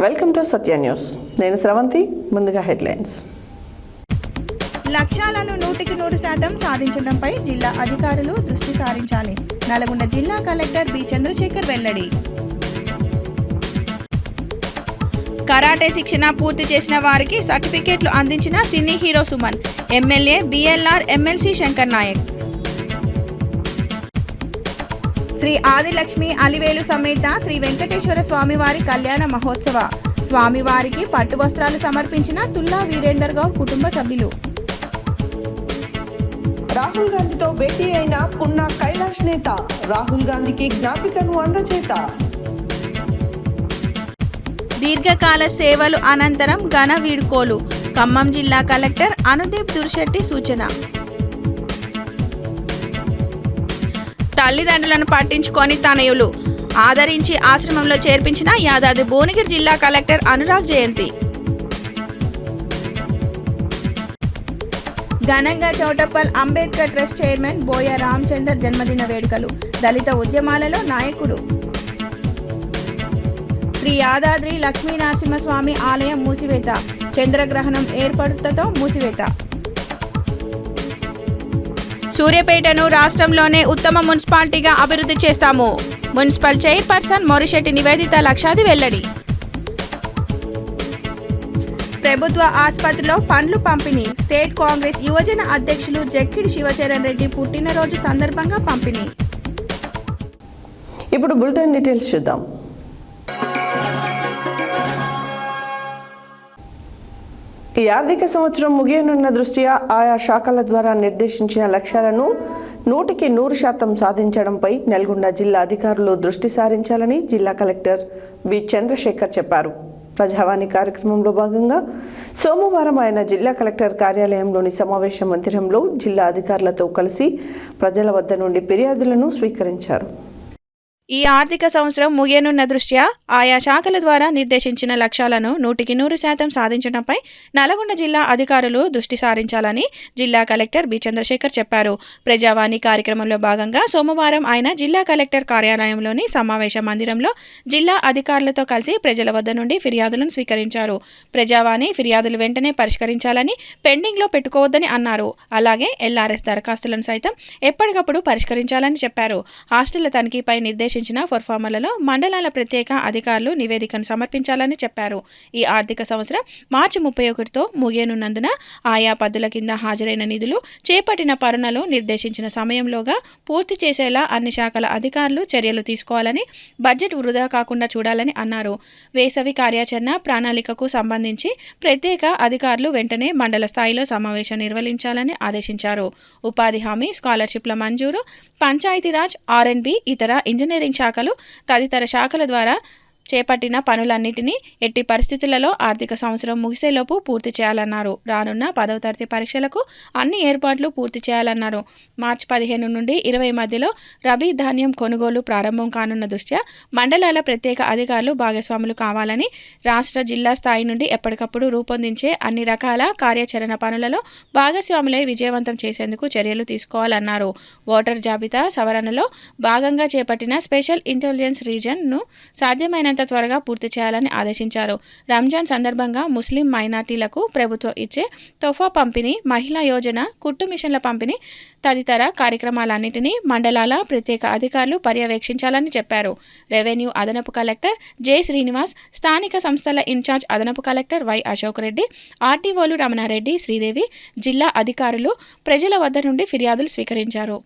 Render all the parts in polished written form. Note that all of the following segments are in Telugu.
Welcome to Satya news. నేను స్రవంతి. ముందుగా హెడ్లైన్స్. లక్ష్యాలను 100% సాధించడంపై జిల్లా అధికారులు దృష్టి సారించాలి. నల్గొండ జిల్లా కలెక్టర్ బి చంద్రశేఖర్ వెల్లడి. కరాటే శిక్షణ పూర్తి చేసిన వారికి సర్టిఫికేట్లు అందించిన cine hero Suman. MLA BLR MLC Shankar Naik. Shri Adilakshmi Alivelu సమేత శ్రీ వెంకటేశ్వర స్వామివారి కళ్యాణ మహోత్సవ. స్వామివారికి పట్టు వస్త్రాలు సమర్పించిన తుల్లా వీరేందర్ గౌడ్ కుటుంబ సభ్యులు. రాహుల్ గాంధీతో భేటీ అయిన పున్నా కైలాష్ నేత. రాహుల్ గాంధీకి జ్ఞాపికను అందజేత. దీర్ఘకాల సేవలు అనంతరం ఘన వీడ్కోలు. ఖమ్మం జిల్లా కలెక్టర్ అనుదీప్ దుర్శెట్టి సూచన. తల్లిదండ్రులను పట్టించుకొని తనయులు ఆదరించి ఆశ్రమంలో చేర్పించిన యాదాద్రి భువనగిరి జిల్లా కలెక్టర్ అనురాగ్ జయంతి. ఘనంగా చౌటప్పల్ అంబేద్కర్ ట్రస్ట్ చైర్మన్ బోయ రామచందర్ జన్మదిన వేడుకలు. దళిత ఉద్యమాలలో నాయకుడు. శ్రీ యాదాద్రి లక్ష్మీనరసింహస్వామి ఆలయం మూసివేత. చంద్రగ్రహణం ఏర్పడుతతో మూసివేత. సూర్యాపేటను రాష్ట్రంలోనే ఉత్తమ మున్సిపాలిటీగా అభివృద్ధి చేస్తాము. మున్సిపల్ చైర్పర్సన్ మోరిశెట్టి నివేదిత లక్షాది వెల్లడి. ప్రభుత్వ ఆసుపత్రిలో పండ్లు పంపిణీ. స్టేట్ కాంగ్రెస్ యువజన అధ్యక్షులు జక్కిడి శివచరణ్ రెడ్డి పుట్టినరోజు సందర్భంగా పంపిణీ. ఇప్పుడు బులెటిన్ డీటెయిల్స్ చూద్దాం. ఈ ఆర్థిక సంవత్సరం ముగియనున్న దృష్ట్యా ఆయా శాఖల ద్వారా నిర్దేశించిన లక్ష్యాలను 100% సాధించడంపై నల్గొండ జిల్లా అధికారులు దృష్టి సారించాలని జిల్లా కలెక్టర్ బి చంద్రశేఖర్ చెప్పారు. ప్రజావాణి కార్యక్రమంలో భాగంగా సోమవారం ఆయన జిల్లా కలెక్టర్ కార్యాలయంలోని సమావేశ మందిరంలో జిల్లా అధికారులతో కలిసి ప్రజల వద్ద నుండి ఫిర్యాదులను స్వీకరించారు. ఈ ఆర్థిక సంవత్సరం ముగియనున్న దృష్ట్యా ఆయా శాఖల ద్వారా నిర్దేశించిన లక్ష్యాలను 100% సాధించడంపై నల్గొండ జిల్లా అధికారులు దృష్టి సారించాలని జిల్లా కలెక్టర్ బి చంద్రశేఖర్ చెప్పారు. ప్రజావాణి కార్యక్రమంలో భాగంగా సోమవారం ఆయన జిల్లా కలెక్టర్ కార్యాలయంలోని సమావేశ మందిరంలో జిల్లా అధికారులతో కలిసి ప్రజల వద్ద నుండి ఫిర్యాదులను స్వీకరించారు. ప్రజావాణి ఫిర్యాదులు వెంటనే పరిష్కరించాలని, పెండింగ్లో పెట్టుకోవద్దని అన్నారు. అలాగే ఎల్ఆర్ఎస్ దరఖాస్తులను సైతం ఎప్పటికప్పుడు పరిష్కరించాలని చెప్పారు. హాస్టళ్ల తనిఖీపై నిర్దేశించిన ఫర్ఫార్మర్లలో మండలాల ప్రత్యేక అధికారులు నివేదికను సమర్పించాలని చెప్పారు. ఈ ఆర్థిక సంవత్సరం మార్చి 31తో ముగియనున్నందున ఆయా పద్ధతుల కింద హాజరైన నిధులు, చేపట్టిన పనులను నిర్దేశించిన సమయంలోగా పూర్తి చేసేలా అన్ని శాఖల అధికారులు చర్యలు తీసుకోవాలని, బడ్జెట్ వృధా కాకుండా చూడాలని అన్నారు. వేసవి కార్యాచరణ ప్రణాళికకు సంబంధించి ప్రత్యేక అధికారులు వెంటనే మండల స్థాయిలో సమావేశం నిర్వహించాలని ఆదేశించారు. ఉపాధి హామీ, స్కాలర్షిప్ల మంజూరు, పంచాయతీరాజ్, ఆర్ఎండ్బి, ఇతర ఇంజనీరింగ్ శాఖలు తదితర శాఖల ద్వారా చేపట్టిన పనులన్నింటినీ ఎట్టి పరిస్థితులలో ఆర్థిక సంవత్సరం ముగిసేలోపు పూర్తి చేయాలన్నారు. రానున్న 10వ తరగతి పరీక్షలకు అన్ని ఏర్పాట్లు పూర్తి చేయాలన్నారు. మార్చి 15 నుండి 20 మధ్యలో రబీ ధాన్యం కొనుగోలు ప్రారంభం కానున్న దృష్ట్యా మండలాల ప్రత్యేక అధికారులు భాగస్వాములు కావాలని, రాష్ట్ర, జిల్లా స్థాయి నుండి ఎప్పటికప్పుడు రూపొందించే అన్ని రకాల కార్యాచరణ పనులలో భాగస్వాములై విజయవంతం చేసేందుకు చర్యలు తీసుకోవాలన్నారు. ఓటర్ జాబితా సవరణలో భాగంగా చేపట్టిన స్పెషల్ ఇంటెలిజెన్స్ రీజన్ను సాధ్యమైన త్వరగా పూర్తి చేయాలని ఆదేశించారు. రంజాన్ సందర్భంగా ముస్లిం మైనార్టీలకు ప్రభుత్వం ఇచ్చే తోఫా పంపిణీ, మహిళా యోజన, కుట్టు మిషన్ల పంపిణీ తదితర కార్యక్రమాలన్నింటినీ మండలాల ప్రత్యేక అధికారులు పర్యవేక్షించాలని చెప్పారు. రెవెన్యూ అదనపు కలెక్టర్ జె శ్రీనివాస్, స్థానిక సంస్థల ఇన్ఛార్జ్ అదనపు కలెక్టర్ వై అశోక్ రెడ్డి, ఆర్టీఓలు రమణారెడ్డి, శ్రీదేవి, జిల్లా అధికారులు ప్రజల వద్ద నుండి ఫిర్యాదులు స్వీకరించారు.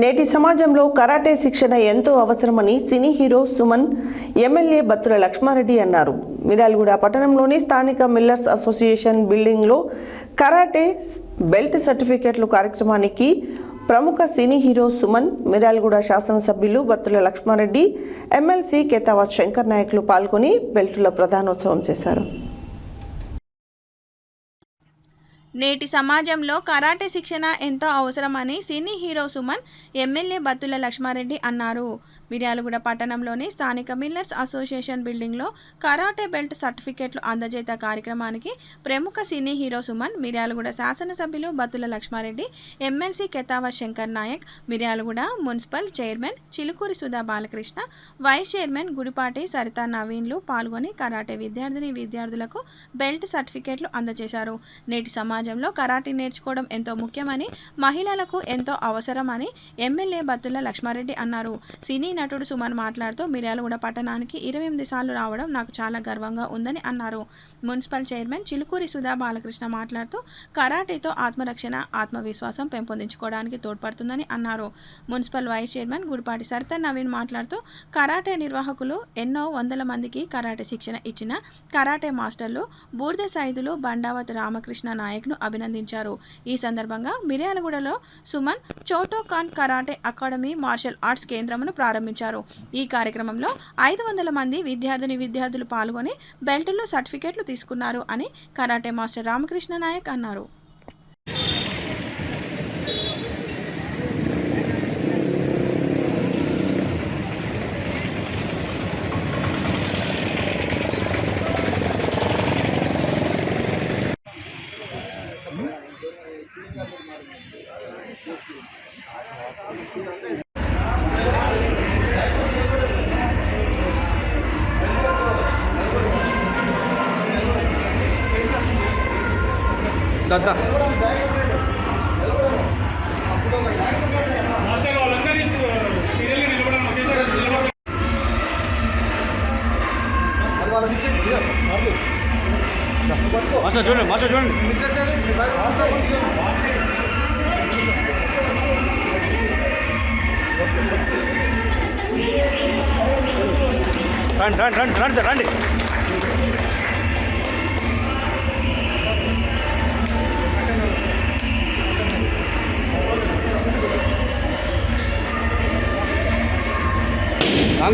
నేటి సమాజంలో కరాటే శిక్షణ ఎంతో అవసరమని cine hero Suman MLA Battula Lakshma Reddy అన్నారు. మిర్యాలగూడ పట్టణంలోని స్థానిక మిల్లర్స్ అసోసియేషన్ బిల్డింగ్లో కరాటే బెల్ట్ సర్టిఫికెట్లు కార్యక్రమానికి ప్రముఖ సినీ హీరో సుమన్, మిర్యాలగూడ శాసనసభ్యులు బత్తుల లక్ష్మారెడ్డి, ఎమ్మెల్సీ కేతావత్ శంకర్ నాయకులు పాల్గొని బెల్టుల ప్రదానోత్సవం చేశారు. నేటి సమాజంలో కరాటే శిక్షణ ఎంతో అవసరమని cine hero Suman MLA Battula Lakshma Reddy అన్నారు. మిర్యాలగూడ పట్టణంలోని స్థానిక మిల్లర్స్ అసోసియేషన్ బిల్డింగ్లో కరాటే బెల్ట్ సర్టిఫికెట్లు అందజేత కార్యక్రమానికి ప్రముఖ సినీ హీరో సుమన్, మిర్యాలగూడ శాసనసభ్యులు Battula Lakshma Reddy, MLC Kethavath Shankar Naik, Miryalaguda municipal chairman Chilukuri Sudha Balakrishna, vice chairman Gudipati Saritha నవీన్లు పాల్గొని కరాటే విద్యార్థులకు బెల్ట్ సర్టిఫికెట్లు అందజేశారు. నేటి సమాజంలో కరాటే నేర్చుకోవడం ఎంతో ముఖ్యమని, మహిళలకు ఎంతో అవసరమని ఎమ్మెల్యే బత్తుల లక్ష్మారెడ్డి అన్నారు. సినీ నటుడు సుమన్ మాట్లాడుతూ మిర్యాలగూడ పట్టణానికి 28 సార్లు రావడం నాకు చాలా గర్వంగా ఉందని అన్నారు. మున్సిపల్ చైర్మన్ చిలుకూరి సుధా బాలకృష్ణ మాట్లాడుతూ కరాటేతో ఆత్మరక్షణ, ఆత్మవిశ్వాసం పెంపొందించుకోవడానికి తోడ్పడుతుందని అన్నారు. Municipal vice chairman Gudipati Saritha Naveen మాట్లాడుతూ కరాటే నిర్వాహకులు ఎన్నో వందల మందికి కరాటే శిక్షణ ఇచ్చిన కరాటే మాస్టర్లు బూర్ద సైదులు బండావత్ రామకృష్ణ నాయక్ను అభినందించారు. ఈ సందర్భంగా మిర్యాలగూడలో Suman Shotokan karate academy martial arts కేంద్రమును ప్రారంభించారు. ఈ కార్యక్రమంలో 500 మంది విద్యార్థులు పాల్గొని బెల్టులు, సర్టిఫికెట్లు తీసుకున్నారు అని కరాటే మాస్టర్ రామకృష్ణ నాయక్ అన్నారు. दादा మాస్టర్ చూడండి రండి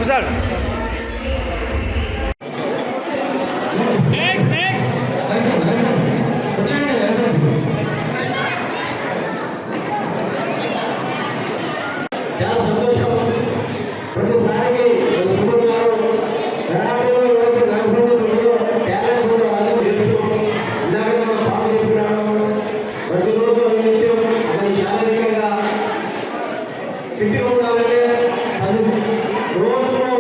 సార్. చాలా సంతోషం. ప్రతిసారి సుమన్ గారు కరాటేలో ఎవరైతే నైపుణ్యం ఉందో, టాలెంట్ ఉందో వాళ్ళకి తెలుసు. ఇందాక మనం పాలు చెప్పినాడు, ప్రతిరోజు నిత్యం అతని శారీరకంగా ఫిట్గా ఉండాలంటే 10 రోజులు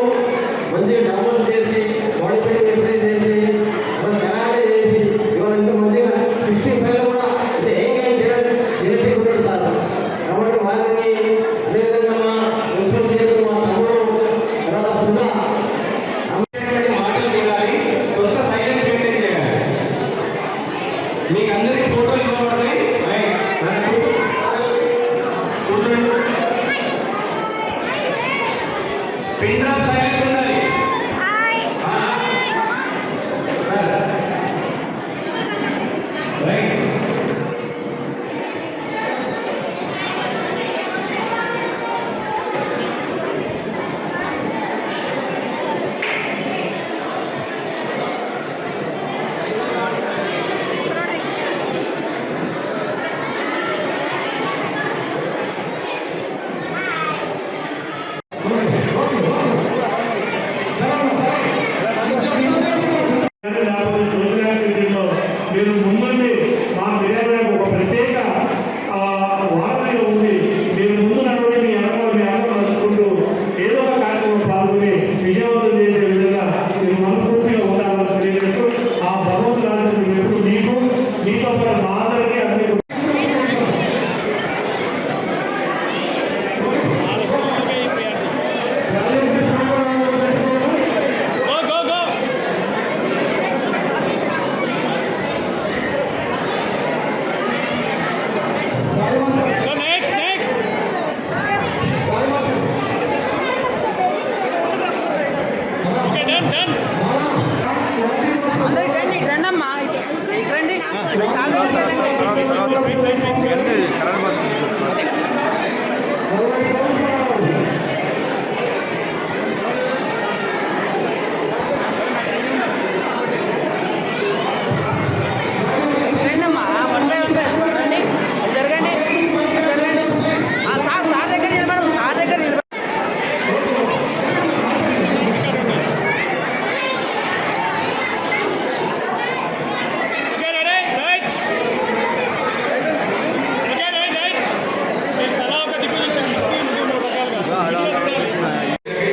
కరెంట్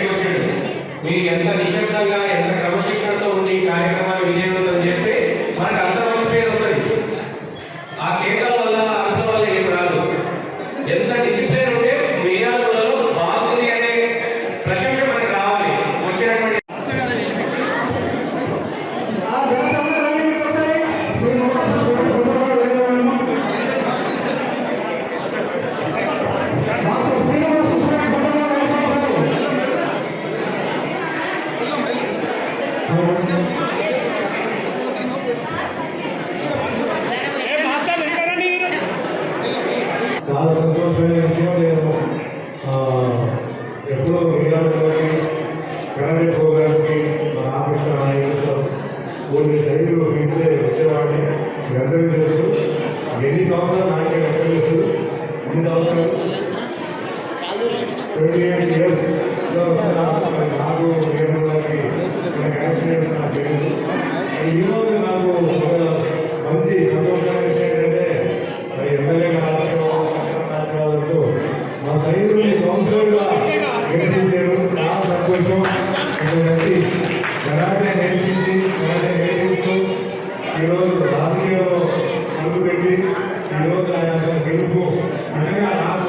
కోసం మీరు ఎంత నిశ్శబ్దంగా ఎంత క్రమశిక్షణతో ఉండి ఈ కార్యక్రమాన్ని విజయవంతం చేస్తే మనకు అంత మంచి పేరు వస్తుంది. ఆ కేకల వల్ల అంత వల్ల ఏం రాదు. ఎంత డిసిప్లిన్ ఉంటే మిర్యాలగూడలో బాగుంది అనే ప్రశంస మనకు రావాలి. వచ్చినటువంటి చాలా సంతోషమైన విషయం. నేను ఎప్పుడో విద్యార్థులకి కరాటే ప్రోగ్రామ్స్కి మా ఆఫీస్ నాయకులతో కొన్ని శైలిలో పిలిస్తే వచ్చేవాడిని. మీ అందరికీ తెలుసు. ఎన్ని సంవత్సరాలు నాకే ఎక్కలేదు. ఎన్ని సంవత్సరాలు 28 years నాకు నేను యాక్సిడెంట్ నాకు తెలియదు. ఈరోజు నాకు ఒక మంచి సంతోషమైన విషయం ఏంటంటే మరి ఎమ్మెల్యే ఆశీర్వాదాలతో మా సైనికుల్ని కౌన్సిలర్గా గెలిపించారు. చాలా సంతోషం. ఇటువంటి కరాటే నేర్పిస్తూ ఈరోజు రాజకీయాల్లో అడుగుపెట్టి ఈరోజు ఆయన గెలుపు నిజంగా నాకు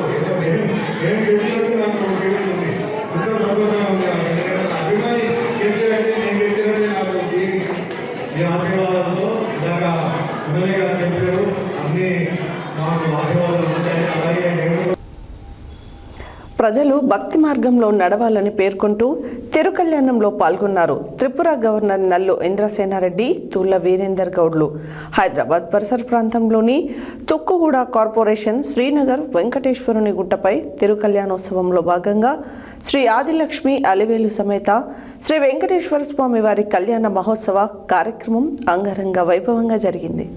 నేను గెలిచినట్టు నాకు గెలుపు ఉంది. ఎంతో సంతోషంగా ఉంది. అభిమాని గెలిచినట్టే నేను గెలిచినట్టే నాకు ఈ ఆశీర్వాదాలతో ఇందాక ఎమ్మెల్యే గారు చెప్పారు. అన్ని మాకు ఆశీర్వాదాలు ఉంటాయి. అలాగే నేను ప్రజలు భక్తి మార్గంలో నడవాలని పేర్కొంటూ తిరుకల్యాణంలో పాల్గొన్నారు. త్రిపుర గవర్నర్ నల్లు ఇంద్రసేనారెడ్డి, తుల్ల వీరేందర్ గౌడ్లు. హైదరాబాద్ పరిసర ప్రాంతంలోని తుక్కుగూడ కార్పొరేషన్ శ్రీనగర్ వెంకటేశ్వరుని గుట్టపై తిరుకల్యాణోత్సవంలో భాగంగా శ్రీ ఆదిలక్ష్మి అలివేలు సమేత శ్రీ వెంకటేశ్వర స్వామి వారి కళ్యాణ మహోత్సవ కార్యక్రమం అంగరంగ వైభవంగా జరిగింది.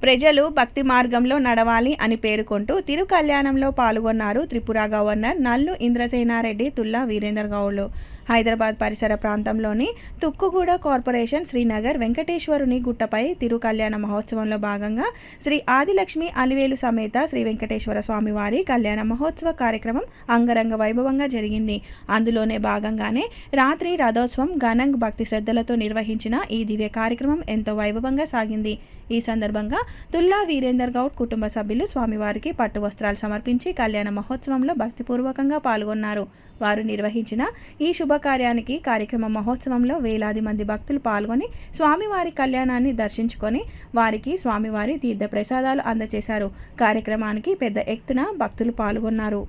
ప్రజలు భక్తి మార్గంలో నడవాలి అని పేర్కొంటూ తిరుకల్యాణంలో పాల్గొన్నారు త్రిపుర గవర్నర్ నల్లు ఇంద్రసేనారెడ్డి, తుల్లా వీరేందర్ గౌడ్లు. హైదరాబాద్ పరిసర ప్రాంతంలోని తుక్కుగూడ కార్పొరేషన్ శ్రీనగర్ వెంకటేశ్వరుని గుట్టపై తిరుకల్యాణ మహోత్సవంలో భాగంగా శ్రీ ఆదిలక్ష్మి అలివేలు సమేత శ్రీ వెంకటేశ్వర స్వామివారి కళ్యాణ మహోత్సవ కార్యక్రమం అంగరంగ వైభవంగా జరిగింది. అందులోనే భాగంగానే రాత్రి రథోత్సవం ఘనంగా భక్తి శ్రద్ధలతో నిర్వహించిన ఈ దివ్య కార్యక్రమం ఎంతో వైభవంగా సాగింది. ఈ సందర్భంగా తుల్లా వీరేందర్ గౌడ్ కుటుంబ సభ్యులు స్వామివారికి పట్టు వస్త్రాలు సమర్పించి కళ్యాణ మహోత్సవంలో భక్తిపూర్వకంగా పాల్గొన్నారు. వారు నిర్వహించిన ఈ శుభకార్యానికి కార్యక్రమ మహోత్సవంలో వేలాది మంది భక్తులు పాల్గొని స్వామివారి కళ్యాణాన్ని దర్శించుకొని వారికి స్వామివారి తీర్థ ప్రసాదాలు అందజేశారు. కార్యక్రమానికి పెద్ద ఎత్తున భక్తులు పాల్గొన్నారు.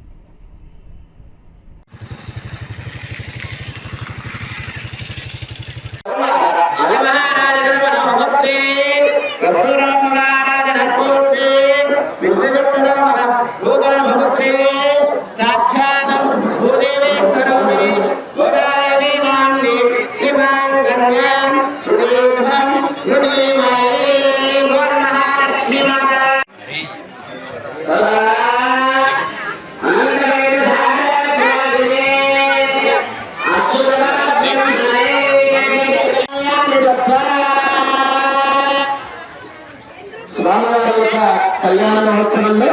స్వామివారి యొక్క కళ్యాణ మహోత్సవంలో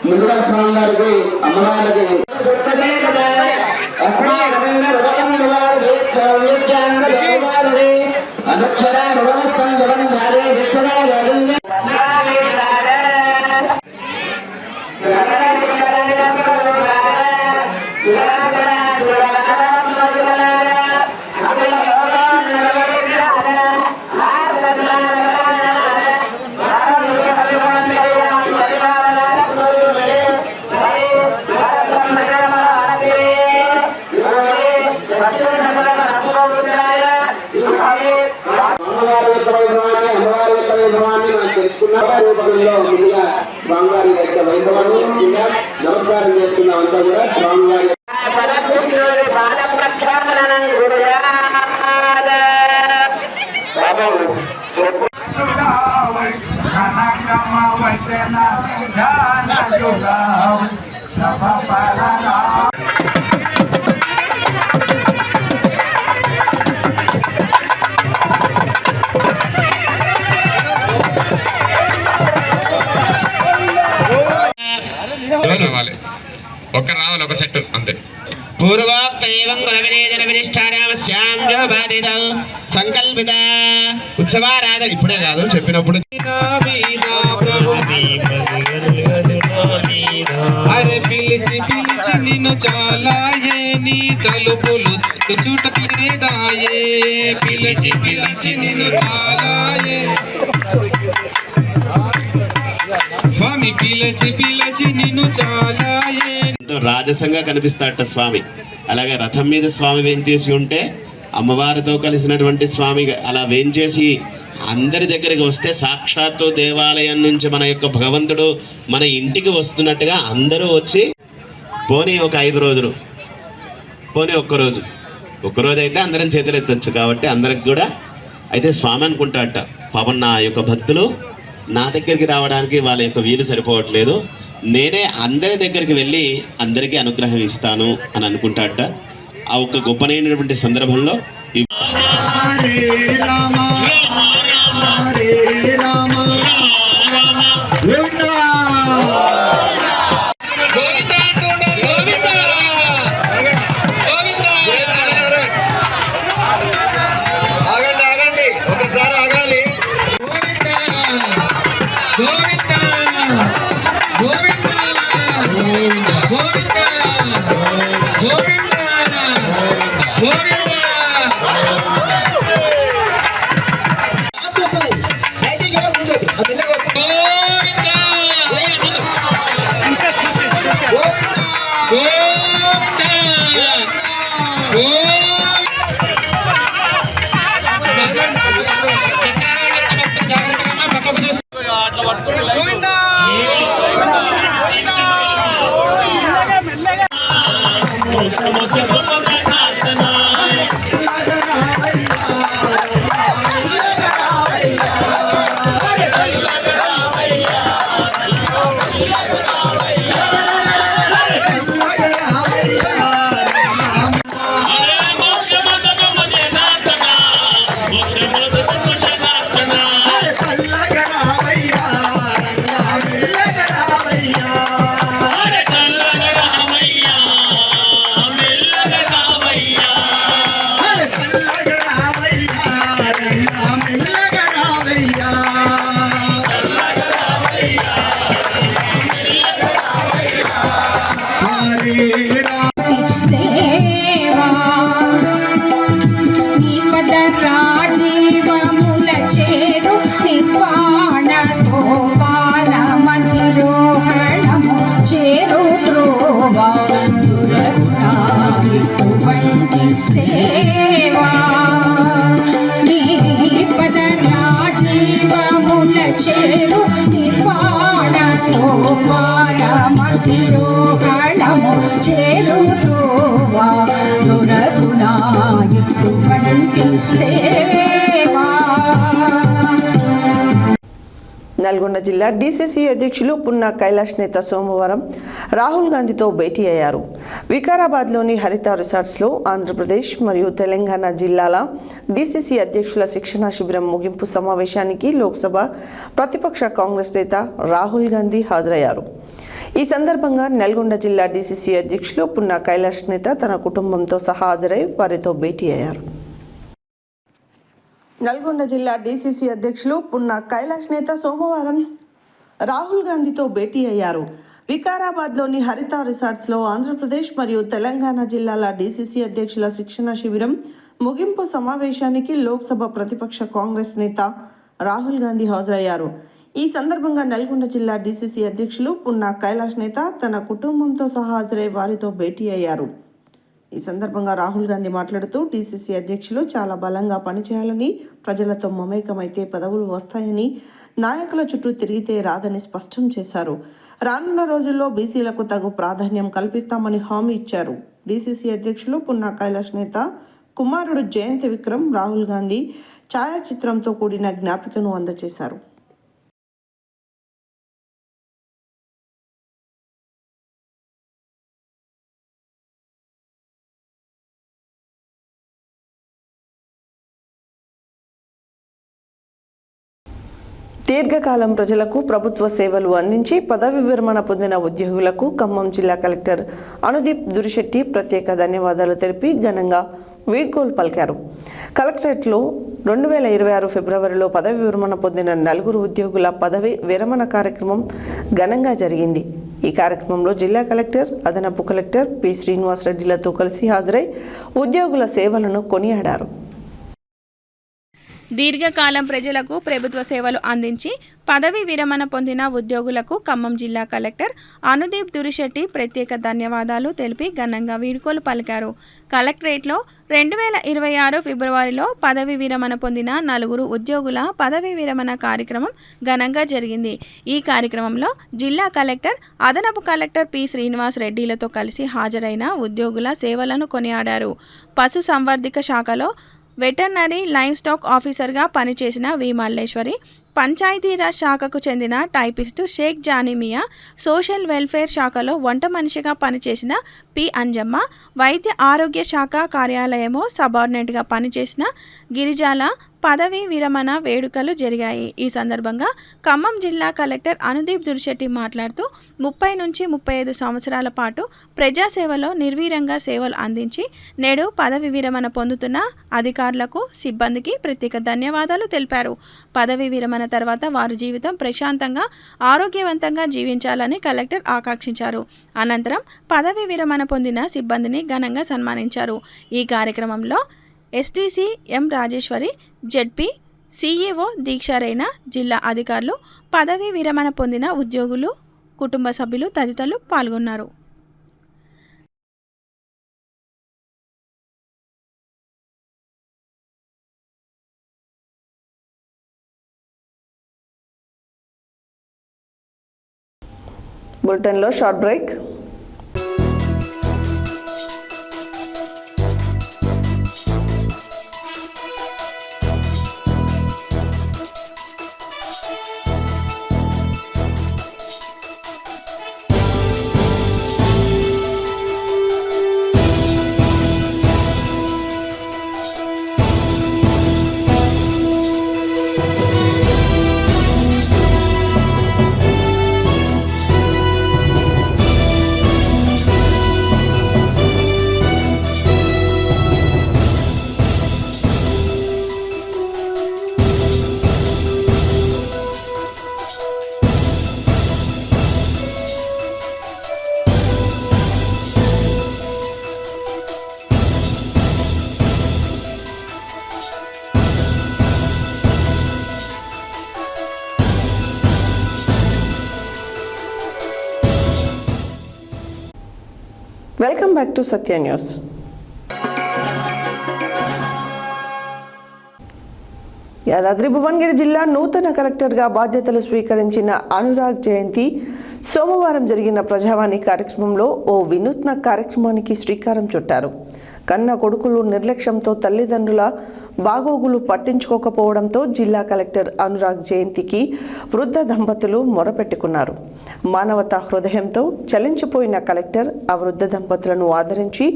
ముందుగా స్వామివారికి అమ్మవారికి రూపంలో ముందుగా స్వామివారి యొక్క వైభవాన్ని ఇంకా నమస్కారం చేస్తున్నాం అంతా కూడా స్వామివారి రావాలి ఒక్కరు రావాలి ఒక సెట్ అంతే. పూర్వోక్త ఏవం గుణవినేదన వినిష్టానామస్యాం జోబాదిత సంకల్పిత ఉత్సవారాధన ఇప్పుడే కాదు చెప్పినప్పుడు అరే పిలిచి పిలిచి నిన్ను చాలాయే నీ తలుపులు చుట్టలేదాయే పిలిచి పిలిచి నిన్ను చాలాయే స్వామి పిలిచి పిలిచి నిన్ను చాలాయే. ఎంతో రాజసంగా కనిపిస్తాడట స్వామి. అలాగే రథం మీద స్వామి వేంచేసి ఉంటే అమ్మవారితో కలిసినటువంటి స్వామి అలా వేంచేసి అందరి దగ్గరికి వస్తే సాక్షాత్తు దేవాలయం నుంచి మన యొక్క భగవంతుడు మన ఇంటికి వస్తున్నట్టుగా అందరూ వచ్చి పోనీ ఒక 5 రోజులు పోనీ ఒక్కరోజు అయితే అందరం చేతులు ఎత్తచ్చు కాబట్టి అందరికి కూడా అయితే స్వామి అనుకుంటాడట పాపం నా యొక్క భక్తులు నా దగ్గరికి రావడానికి వాళ్ళ యొక్క వీలు సరిపోవట్లేదు, నేనే అందరి దగ్గరికి వెళ్ళి అందరికీ అనుగ్రహం ఇస్తాను అని అనుకుంటాడట. ఆ ఒక్క గొప్పనైనటువంటి సందర్భంలో నల్గొండ జిల్లా డీసీసీ అధ్యక్షులు పున్నా కైలాష్ నేత సోమవారం రాహుల్ గాంధీతో భేటీ అయ్యారు. వికారాబాద్లోని హరిత రిసార్ట్స్లో ఆంధ్రప్రదేశ్ మరియు తెలంగాణ జిల్లాల డీసీసీ అధ్యక్షుల శిక్షణా శిబిరం ముగింపు సమావేశానికి లోక్సభ ప్రతిపక్ష కాంగ్రెస్ నేత రాహుల్ గాంధీ హాజరయ్యారు. ఈ సందర్భంగా నల్గొండ జిల్లా డీసీసీ అధ్యక్షులు పున్నా కైలాష్ నేత తన కుటుంబంతో సహా హాజరై వారితో భేటీ అయ్యారు. నల్గొండ జిల్లా డీసీసీ అధ్యక్షులు పున్నా కైలాష్ నేత సోమవారం రాహుల్ గాంధీతో భేటీ అయ్యారు. వికారాబాద్లోని హరిత రిసార్ట్స్లో ఆంధ్రప్రదేశ్ మరియు తెలంగాణ జిల్లాల డీసీసీ అధ్యక్షుల శిక్షణ శిబిరం ముగింపు సమావేశానికి లోక్సభ ప్రతిపక్ష కాంగ్రెస్ నేత రాహుల్ గాంధీ హాజరయ్యారు. ఈ సందర్భంగా నల్గొండ జిల్లా డీసీసీ అధ్యక్షులు పున్నా కైలాష్ నేత తన కుటుంబంతో సహా హాజరై వారితో భేటీ అయ్యారు. ఈ సందర్భంగా రాహుల్ గాంధీ మాట్లాడుతూ డీసీసీ అధ్యక్షులు చాలా బలంగా పనిచేయాలని, ప్రజలతో మమేకమైతే పదవులు వస్తాయని, నాయకుల చుట్టూ తిరిగితే రాదని స్పష్టం చేశారు. రానున్న రోజుల్లో బీసీలకు తగు ప్రాధాన్యం కల్పిస్తామని హామీ ఇచ్చారు. డీసీసీ అధ్యక్షులు పున్నా కైలాష్ నేత కుమారుడు జయంతి విక్రమ్ రాహుల్ గాంధీ ఛాయాచిత్రంతో కూడిన జ్ఞాపికను అందజేశారు. దీర్ఘకాలం ప్రజలకు ప్రభుత్వ సేవలు అందించి పదవి విరమణ పొందిన ఉద్యోగులకు ఖమ్మం జిల్లా కలెక్టర్ అనుదీప్ దురిశెట్టి ప్రత్యేక ధన్యవాదాలు తెలిపి ఘనంగా వీడ్కోలు పలికారు. కలెక్టరేట్లో 2026 ఫిబ్రవరిలో పదవి విరమణ పొందిన 4 ఉద్యోగుల పదవి విరమణ కార్యక్రమం ఘనంగా జరిగింది. ఈ కార్యక్రమంలో జిల్లా కలెక్టర్, అదనపు కలెక్టర్ పి. శ్రీనివాస్ రెడ్డిలతో కలిసి హాజరై ఉద్యోగుల సేవలను కొనియాడారు. దీర్ఘకాలం ప్రజలకు ప్రభుత్వ సేవలు అందించి పదవి విరమణ పొందిన ఉద్యోగులకు ఖమ్మం జిల్లా కలెక్టర్ అనుదీప్ దురిశెట్టి ప్రత్యేక ధన్యవాదాలు తెలిపి ఘనంగా వీడ్కోలు పలికారు. కలెక్టరేట్లో 2026 ఫిబ్రవరిలో పదవి విరమణ పొందిన 4 ఉద్యోగుల పదవి విరమణ కార్యక్రమం ఘనంగా జరిగింది. ఈ కార్యక్రమంలో జిల్లా కలెక్టర్, అదనపు కలెక్టర్ పి. శ్రీనివాస్ రెడ్డిలతో కలిసి హాజరైన ఉద్యోగుల సేవలను కొనియాడారు. పశు సంవర్ధక శాఖలో వెటర్నరీ లైన్ స్టాక్ ఆఫీసర్గా పనిచేసిన వి. మల్లేశ్వరి, పంచాయతీరాజ్ శాఖకు చెందిన typist Sheikh Janimiya, social welfare శాఖలో వంట మనిషిగా పనిచేసిన పి. అంజమ్మ, వైద్య ఆరోగ్య శాఖ కార్యాలయము సబార్డినేట్గా పనిచేసిన గిరిజాల పదవీ విరమణ వేడుకలు జరిగాయి. ఈ సందర్భంగా ఖమ్మం జిల్లా కలెక్టర్ అనుదీప్ దురిశెట్టి మాట్లాడుతూ 30 నుంచి 35 సంవత్సరాల పాటు ప్రజాసేవలో నిర్వీర్యంగా సేవలు అందించి నేడు పదవి విరమణ పొందుతున్న అధికారులకు, సిబ్బందికి ప్రత్యేక ధన్యవాదాలు తెలిపారు. పదవి విరమణ తర్వాత వారి జీవితం ప్రశాంతంగా, ఆరోగ్యవంతంగా జీవించాలని కలెక్టర్ ఆకాంక్షించారు. అనంతరం పదవి విరమణ పొందిన సిబ్బందిని ఘనంగా సన్మానించారు. ఈ కార్యక్రమంలో ఎస్డీసీ ఎం. రాజేశ్వరి, జెడ్పీ సీఈఓ దీక్షారైన, జిల్లా అధికారులు, పదవీ విరమణ పొందిన ఉద్యోగులు, కుటుంబ సభ్యులు తదితరులు పాల్గొన్నారు. బులెటిన్లో short break. Welcome back to Satya news. Yadadri Bhuvanagiri జిల్లా నూతన కలెక్టర్గా బాధ్యతలు స్వీకరించిన అనురాగ్ జయంతి సోమవారం జరిగిన ప్రజావాణి కార్యక్రమంలో ఓ వినూత్న కార్యక్రమానికి శ్రీకారం చుట్టారు. కన్న కొడుకులు నిర్లక్ష్యంతో తల్లిదండ్రుల బాగోగులు పట్టించుకోకపోవడంతో జిల్లా కలెక్టర్ అనురాగ్ జయంతికి వృద్ధ దంపతులు మొరపెట్టుకున్నారు. మానవతా హృదయంతో చలించిపోయిన కలెక్టర్ ఆ వృద్ధ దంపతులను ఆదరించి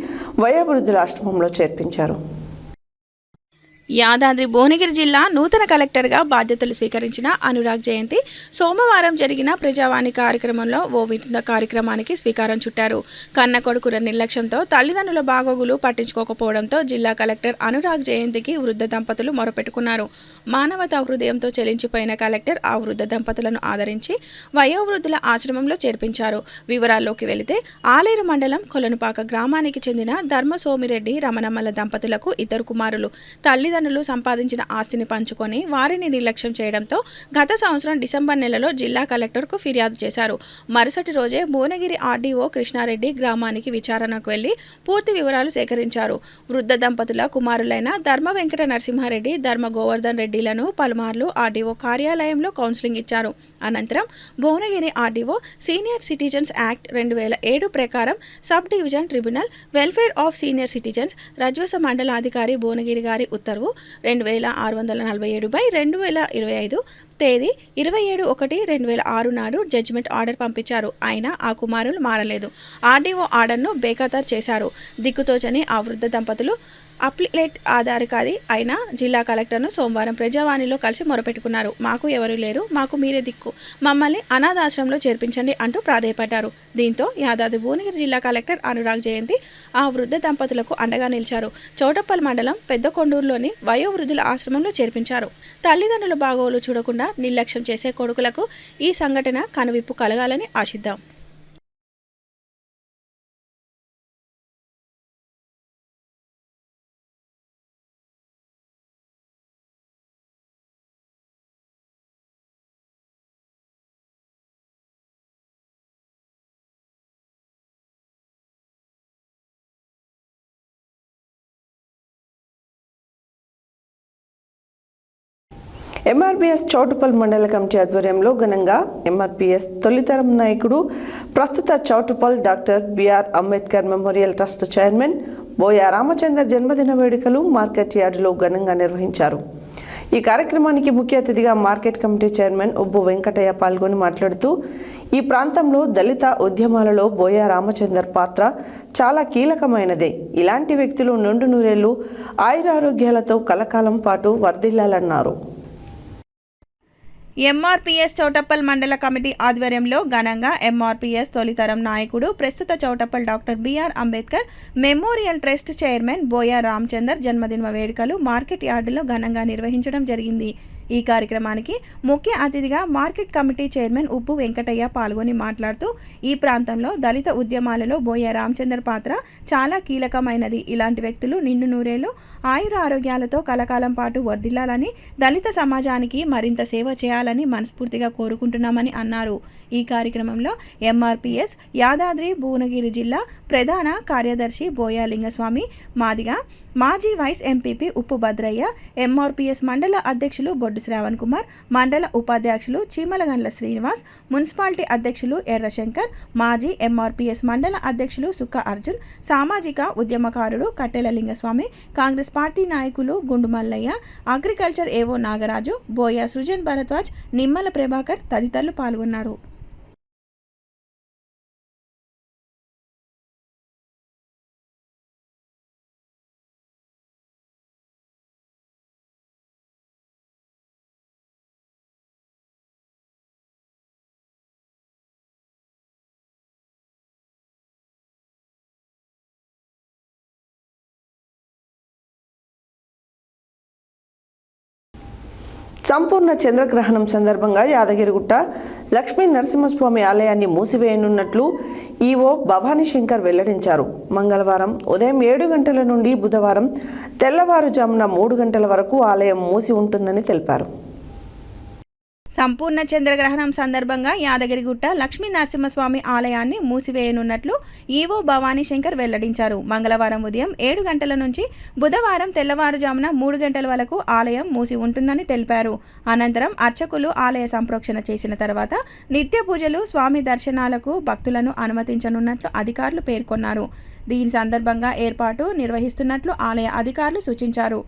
వయోవృద్ధుల ఆశ్రమంలో చేర్పించారు. యాదాద్రి భువనగిరి జిల్లా నూతన కలెక్టర్గా బాధ్యతలు స్వీకరించిన అనురాగ్ జయంతి సోమవారం జరిగిన ప్రజావాణి కార్యక్రమంలో ఓ వినూత్న కార్యక్రమానికి శ్రీకారం చుట్టారు. కన్న కొడుకుల నిర్లక్ష్యంతో తల్లిదండ్రుల బాగోగులు పట్టించుకోకపోవడంతో జిల్లా కలెక్టర్ అనురాగ్ జయంతికి వృద్ధ దంపతులు మొరపెట్టుకున్నారు. మానవతా హృదయంతో చెలించిపోయిన కలెక్టర్ ఆ వృద్ధ దంపతులను ఆదరించి వయోవృద్ధుల ఆశ్రమంలో చేర్పించారు. వివరాల్లోకి వెళితే ఆలేరు మండలం కొలనుపాక గ్రామానికి చెందిన ధర్మసోమిరెడ్డి రమణమ్మల దంపతులకు 2 కుమారులు. తల్లిదండ్రులు తల్లిదండ్రులు సంపాదించిన ఆస్తిని పంచుకొని వారిని నిర్లక్ష్యం చేయడంతో గత సంవత్సరం డిసెంబర్ నెలలో జిల్లా కలెక్టర్కు ఫిర్యాదు చేశారు. మరుసటి రోజే భువనగిరి ఆర్డీఓ కృష్ణారెడ్డి గ్రామానికి విచారణకు వెళ్లి పూర్తి వివరాలు సేకరించారు. వృద్ధ దంపతుల కుమారులైన ధర్మ వెంకట నరసింహారెడ్డి, ధర్మ గోవర్ధన్ రెడ్డిలను పలుమార్లు ఆర్డీఓ కార్యాలయంలో కౌన్సిలింగ్ ఇచ్చారు. అనంతరం Bhuvanagiri RDO senior citizens act 2007 ప్రకారం sub division tribunal welfare of senior citizens రజ్వస మండలాధికారి భువనగిరి గారి ఉత్తర్వు 2647/2025 తేదీ 27/1/2006 నాడు జడ్జిమెంట్ ఆర్డర్ పంపించారు. అయినా ఆ కుమారులు మారలేదు. ఆర్డీఓ ఆర్డర్ను బేఖాతరు చేశారు. దిక్కుతోచని ఆ వృద్ధ దంపతులు అప్లిలేట్ ఆధారికారి అయిన జిల్లా కలెక్టర్ను సోమవారం ప్రజావాణిలో కలిసి మొరపెట్టుకున్నారు. మాకు ఎవరూ లేరు, మాకు మీరే దిక్కు, మమ్మల్ని అనాథాశ్రమంలో చేర్పించండి అంటూ ప్రాధేయపడ్డారు. దీంతో యాదాద్రి భువనగిరి జిల్లా కలెక్టర్ అనురాగ్ జయంతి ఆ వృద్ధ దంపతులకు అండగా నిలిచారు. చౌటప్పల్ మండలం పెద్దకొండూరులోని వయోవృద్ధుల ఆశ్రమంలో చేర్పించారు. తల్లిదండ్రుల బాగోలు చూడకుండా నిర్లక్ష్యం చేసే కొడుకులకు ఈ సంఘటన కనువిప్పు కలగాలని ఆశిద్దాం. ఎంఆర్పీఎస్ చౌటుపల్ మండల కమిటీ ఆధ్వర్యంలో ఘనంగా ఎంఆర్పీఎస్ తొలితరం నాయకుడు, ప్రస్తుత Choutuppal doctor BR Ambedkar memorial trust chairman Boya Ramachandar జన్మదిన వేడుకలు మార్కెట్ యార్డులో ఘనంగా నిర్వహించారు. ఈ కార్యక్రమానికి ముఖ్య అతిథిగా మార్కెట్ కమిటీ చైర్మన్ ఉబ్బు వెంకటయ్య పాల్గొని మాట్లాడుతూ, ఈ ప్రాంతంలో దళిత ఉద్యమాలలో బోయా రామచందర్ పాత్ర చాలా కీలకమైనదే. ఇలాంటి వ్యక్తులు నిండు నూరేళ్లు ఆయురారోగ్యాలతో కలకాలం పాటు వర్ధిల్లాలన్నారు. ఎంఆర్పీఎస్ చౌటప్పల్ మండల కమిటీ ఆధ్వర్యంలో ఘనంగా ఎంఆర్పీఎస్ తొలితరం నాయకుడు, ప్రస్తుత Choutuppal doctor BR Ambedkar memorial trust chairman Boya Ramachandar జన్మదిన వేడుకలు మార్కెట్ యార్డులో ఘనంగా నిర్వహించడం జరిగింది. ఈ కార్యక్రమానికి ముఖ్య అతిథిగా మార్కెట్ కమిటీ చైర్మన్ ఉప్పు వెంకటయ్య పాల్గొని మాట్లాడుతూ, ఈ ప్రాంతంలో దళిత ఉద్యమాలలో బోయా రామచందర్ పాత్ర చాలా కీలకమైనది. ఇలాంటి వ్యక్తులు నిండు నూరేళ్లు ఆయుర ఆరోగ్యాలతో కలకాలం పాటు వర్ధిల్లాలని, దళిత సమాజానికి మరింత సేవ చేయాలని మనస్ఫూర్తిగా కోరుకుంటున్నామని అన్నారు. ఈ కార్యక్రమంలో ఎంఆర్పీఎస్ యాదాద్రి భువనగిరి జిల్లా ప్రధాన కార్యదర్శి బోయా లింగస్వామి మాదిగా, మాజీ వైస్ ఎంపీపీ ఉప్పు భద్రయ్య, ఎంఆర్పీఎస్ మండల అధ్యక్షులు బొడ్డు శ్రావణ్ కుమార్, మండల ఉపాధ్యక్షులు చీమలగండ్ల శ్రీనివాస్, మున్సిపాలిటీ అధ్యక్షులు ఎర్రశంకర్, మాజీ ఎంఆర్పీఎస్ మండల అధ్యక్షులు సుక్క అర్జున్, సామాజిక ఉద్యమకారుడు కట్టెల లింగస్వామి, కాంగ్రెస్ పార్టీ నాయకులు గుండు మల్లయ్య, అగ్రికల్చర్ ఏవో నాగరాజు, బోయా సృజన్ భరద్వాజ్, నిమ్మల ప్రభాకర్ తదితరులు పాల్గొన్నారు. సంపూర్ణ చంద్రగ్రహణం సందర్భంగా యాదగిరిగుట్ట లక్ష్మీ నరసింహస్వామి ఆలయాన్ని మూసివేయనున్నట్లు ఈవో భవానీశంకర్ వెల్లడించారు. మంగళవారం ఉదయం 7 గంటల నుండి బుధవారం తెల్లవారుజామున 3 గంటల వరకు ఆలయం మూసి ఉంటుందని తెలిపారు. సంపూర్ణ చంద్రగ్రహణం సందర్భంగా యాదగిరిగుట్ట లక్ష్మీ నరసింహస్వామి ఆలయాన్ని మూసివేయనున్నట్లు ఈవో భవానీశంకర్ వెల్లడించారు. మంగళవారం ఉదయం 7 గంటల నుంచి బుధవారం తెల్లవారుజామున 3 గంటల వరకు ఆలయం మూసి ఉంటుందని తెలిపారు. అనంతరం అర్చకులు ఆలయ సంప్రోక్షణ చేసిన తర్వాత నిత్య పూజలు, స్వామి దర్శనాలకు భక్తులను అనుమతించనున్నట్లు అధికారులు పేర్కొన్నారు. దీని సందర్భంగా ఏర్పాటు నిర్వహిస్తున్నట్లు ఆలయ అధికారులు సూచించారు.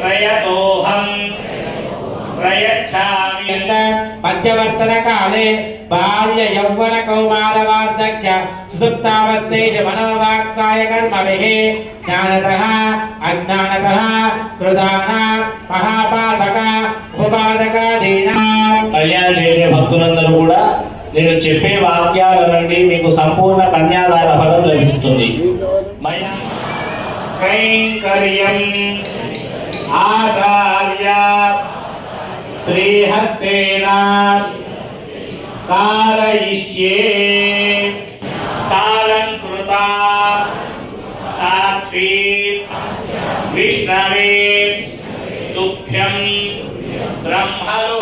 ప్రయతోహం ప్రయచ్ఛామి మధ్యవర్తన కాలే బాల్య యౌవన కౌమార వార్ధక్య సుప్తావస్థే చ మనోవాక్కాయ కర్మభిః జ్ఞానతః అజ్ఞానతః కృతానాం మహాపాతక ఉపపాదకాదీనాం. కళ్యాణం చేసే భక్తులందరూ కూడా నేను చెప్పే వాక్యాల నుండి మీకు సంపూర్ణ కన్యాదాన ఫలం లభిస్తుంది. మయా కైంకర్యం ఆచార్య శ్రీహస్తేన కారయిష్యే సాలంకృత సాక్షి విష్ణవే తుభ్యం బ్రహ్మలో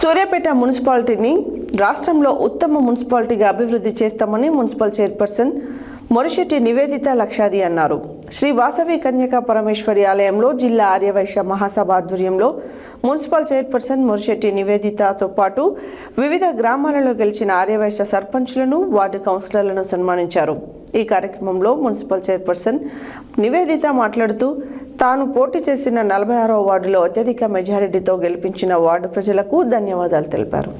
సూర్యాపేట మున్సిపాలిటీని రాష్ట్రంలో ఉత్తమ మున్సిపాలిటీగా అభివృద్ధి చేస్తామని మున్సిపల్ చైర్పర్సన్ మొరిశెట్టి నివేదిత లక్షాది అన్నారు. శ్రీ వాసవి కన్యకా పరమేశ్వరి ఆలయంలో జిల్లా ఆర్యవైశ్య మహాసభ ఆధ్వర్యంలో మున్సిపల్ చైర్పర్సన్ మొరిశెట్టి నివేదితతో పాటు వివిధ గ్రామాలలో గెలిచిన ఆర్యవైశ్య సర్పంచ్లను, వార్డు కౌన్సిలర్లను సన్మానించారు. ఈ కార్యక్రమంలో మున్సిపల్ చైర్పర్సన్ నివేదిత మాట్లాడుతూ తాను పోటీ చేసిన 46వ వార్డులో అత్యధిక మెజారిటీతో గెలిపించిన వార్డు ప్రజలకు ధన్యవాదాలు తెలిపారు.